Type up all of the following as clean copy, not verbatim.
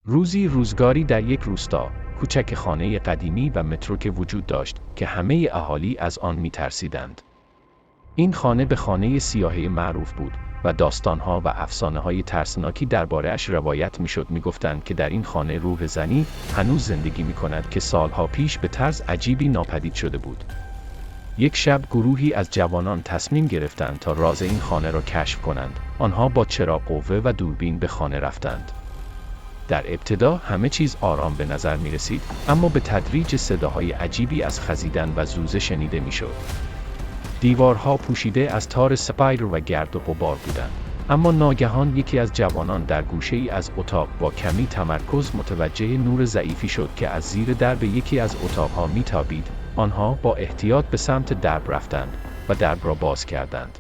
روزگاری در یک روستا کوچک خانه قدیمی و متروکه وجود داشت که همه اهالی از آن می‌ترسیدند. این خانه به خانه سیاهی معروف بود و داستان‌ها و افسانه‌های ترسناکی درباره‌اش روایت می‌شد. می‌گفتند که در این خانه روح زنی هنوز زندگی می‌کند که سالها پیش به طرز عجیبی ناپدید شده بود. یک شب گروهی از جوانان تصمیم گرفتند تا راز این خانه را کشف کنند. آنها با چراغ قوه و دوربین به خانه رفتند. در ابتدا همه چیز آرام به نظر می رسید، اما به تدریج صداهای عجیبی از خزیدن و زوزه شنیده می شد. دیوارها پوشیده از تار سپایر و گرد و غبار بودند. اما ناگهان یکی از جوانان در گوشه‌ای از اتاق با کمی تمرکز متوجه نور ضعیفی شد که از زیر درب یکی از اتاقها میتابید. آنها با احتیاط به سمت درب رفتند و درب را باز کردند.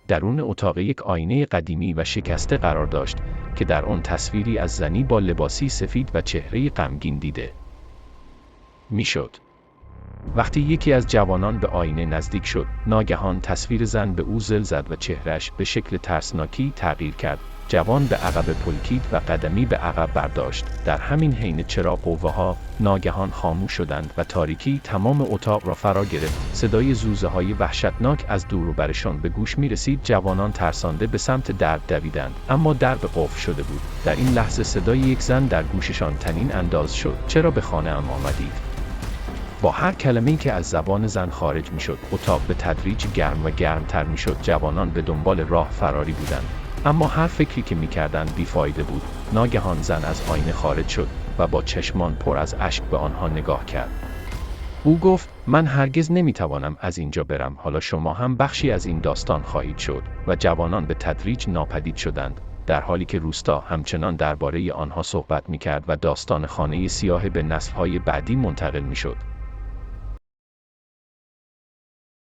درون اتاق یک آینه قدیمی و شکسته قرار داشت که در آن تصویری از زنی با لباسی سفید و چهره غمگین دیده میشد. وقتی یکی از جوانان به آینه نزدیک شد، ناگهان تصویر زن به او زل زد و چهرهش به شکل ترسناکی تغییر کرد. جوان به عقب پلکید و قدمی به عقب برداشت. در همین حین چراغ قوه‌ها ناگهان خاموش شدند و تاریکی تمام اتاق را فرا گرفت. صدای زوزه‌های وحشتناک از دور و برشان به گوش می‌رسید. جوانان ترسانده به سمت درب دویدند، اما درب قفل شده بود. در این لحظه صدای یک زن در گوششان طنین انداز شد: چرا به خانه‌ام آمدید؟ با هر کلمه‌ای که از زبان زن خارج می‌شد، اتاق به تدریج گرم و گرمتر می‌شد. جوانان به دنبال راه فراری بودند، اما هر فکری که می‌کردند بیفایده بود. ناگهان زن از آینه خارج شد و با چشمان پر از اشک به آنها نگاه کرد. او گفت: من هرگز نمی‌توانم از اینجا برم. حالا شما هم بخشی از این داستان خواهید شد. و جوانان به تدریج ناپدید شدند، در حالی که روستا همچنان درباره آنها صحبت می‌کرد و داستان خانه سیاه به نسل‌های بعدی منتقل می‌شد.